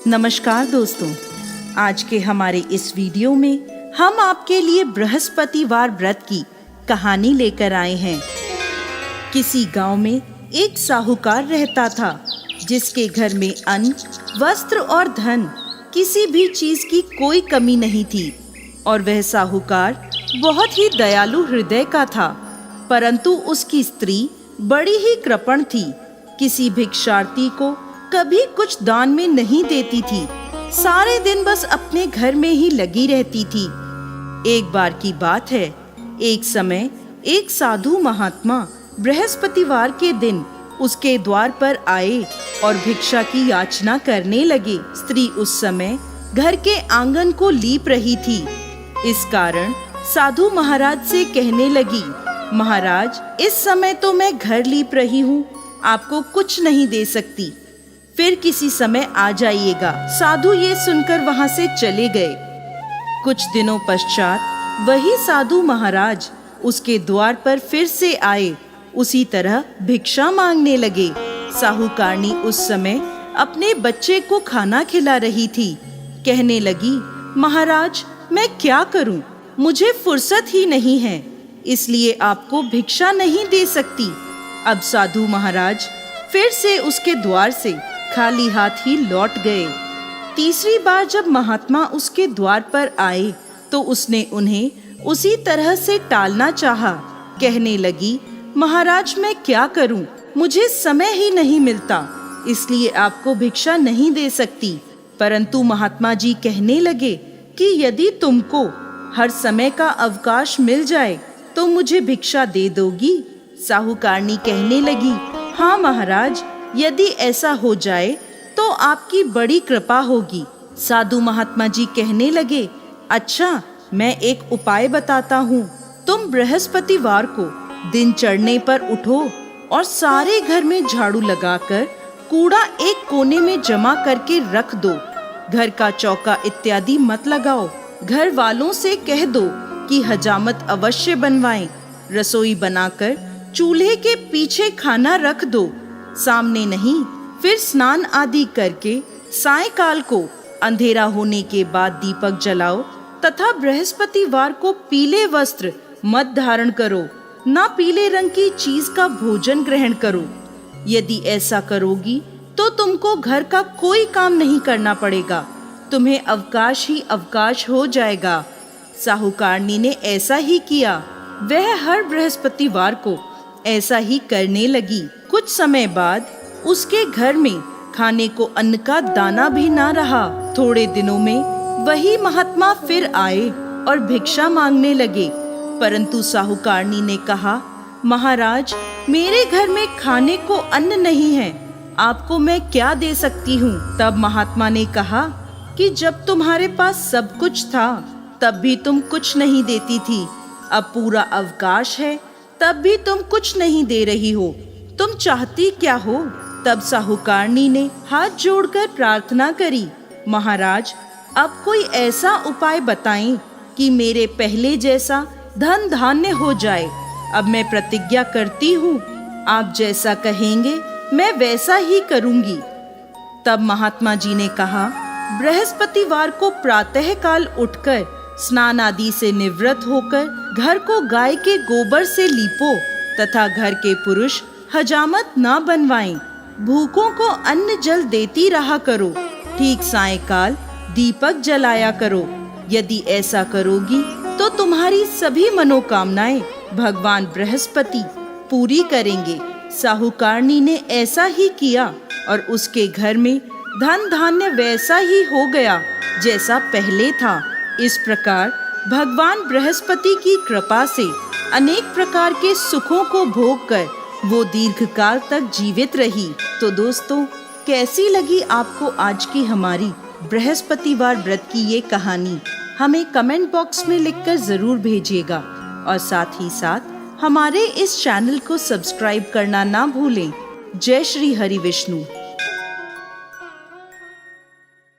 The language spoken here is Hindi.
नमस्कार दोस्तों, आज के हमारे इस वीडियो में हम आपके लिए बृहस्पतिवार व्रत की कहानी लेकर आए हैं। किसी गांव में एक साहूकार रहता था जिसके घर में अन्न, वस्त्र और धन किसी भी चीज की कोई कमी नहीं थी। और वह साहूकार बहुत ही दयालु हृदय का था, परंतु उसकी स्त्री बड़ी ही कृपण थी। किसी भिक्षार्थी को कभी कुछ दान में नहीं देती थी, सारे दिन बस अपने घर में ही लगी रहती थी। एक बार की बात है, एक समय एक साधु महात्मा बृहस्पतिवार के दिन उसके द्वार पर आए और भिक्षा की याचना करने लगे। स्त्री उस समय घर के आंगन को लीप रही थी। इस कारण साधु महाराज से कहने लगी, महाराज, इस समय तो मैं घर लीप रही हूँ, आपको कुछ नहीं दे सकती, फिर किसी समय आ जाइएगा। साधु ये सुनकर वहां से चले गए। कुछ दिनों पश्चात वही साधु महाराज उसके द्वार पर फिर से आए, उसी तरह भिक्षा मांगने लगे। साहूकारनी उस समय अपने बच्चे को खाना खिला रही थी। कहने लगी, महाराज, मैं क्या करूं, मुझे फुर्सत ही नहीं है, इसलिए आपको भिक्षा नहीं दे सकती। अब साधु महाराज फिर से उसके द्वार से खाली हाथ ही लौट गए। तीसरी बार जब महात्मा उसके द्वार पर आए तो उसने उन्हें उसी तरह से टालना चाहा। कहने लगी, महाराज, मैं क्या करूं, मुझे समय ही नहीं मिलता, इसलिए आपको भिक्षा नहीं दे सकती। परंतु महात्मा जी कहने लगे कि यदि तुमको हर समय का अवकाश मिल जाए तो मुझे भिक्षा दे दोगी। साहूकारनी कहने लगी, हाँ महाराज, यदि ऐसा हो जाए तो आपकी बड़ी कृपा होगी। साधु महात्मा जी कहने लगे, अच्छा, मैं एक उपाय बताता हूँ। तुम बृहस्पतिवार को दिन चढ़ने पर उठो और सारे घर में झाड़ू लगाकर कूड़ा एक कोने में जमा करके रख दो। घर का चौका इत्यादि मत लगाओ। घर वालों से कह दो कि हजामत अवश्य बनवाएं। रसोई बनाकर चूल्हे के पीछे खाना रख दो, सामने नहीं। फिर स्नान आदि करके सायंकाल को अंधेरा होने के बाद दीपक जलाओ तथा बृहस्पतिवार को पीले वस्त्र मत धारण करो, ना पीले रंग की चीज का भोजन ग्रहण करो। यदि ऐसा करोगी तो तुमको घर का कोई काम नहीं करना पड़ेगा, तुम्हें अवकाश ही अवकाश हो जाएगा। साहूकारनी ने ऐसा ही किया। वह हर बृहस्पतिवार को ऐसा ही करने लगी। कुछ समय बाद उसके घर में खाने को अन्न का दाना भी ना रहा। थोड़े दिनों में वही महात्मा फिर आए और भिक्षा मांगने लगे, परंतु साहूकारनी ने कहा, महाराज, मेरे घर में खाने को अन्न नहीं है, आपको मैं क्या दे सकती हूँ। तब महात्मा ने कहा कि जब तुम्हारे पास सब कुछ था तब भी तुम कुछ नहीं देती थी, अब पूरा अवकाश है तब भी तुम कुछ नहीं दे रही हो, तुम चाहती क्या हो। तब साहूकारनी ने हाथ जोड़कर प्रार्थना करी, महाराज, अब कोई ऐसा उपाय बताएं कि मेरे पहले जैसा धन धान्य हो जाए। अब मैं प्रतिज्ञा करती हूँ, आप जैसा कहेंगे मैं वैसा ही करूँगी। तब महात्मा जी ने कहा, बृहस्पतिवार को प्रातः काल उठकर स्नान आदि से निवृत्त होकर घर को गाय के गोबर से लीपो तथा घर के पुरुष हजामत ना बनवाएं। भूखों को अन्न जल देती रहा करो। ठीक सायंकाल दीपक जलाया करो। यदि ऐसा करोगी तो तुम्हारी सभी मनोकामनाएं भगवान बृहस्पति पूरी करेंगे। साहूकारनी ने ऐसा ही किया और उसके घर में धन धान्य वैसा ही हो गया जैसा पहले था। इस प्रकार भगवान बृहस्पति की कृपा से अनेक प्रकार के सुखों को भोग कर वो दीर्घकाल तक जीवित रही। तो दोस्तों, कैसी लगी आपको आज की हमारी बृहस्पतिवार व्रत की ये कहानी? हमें कमेंट बॉक्स में लिखकर जरूर भेजिएगा और साथ ही साथ हमारे इस चैनल को सब्सक्राइब करना ना भूलें। जय श्री हरि विष्णु।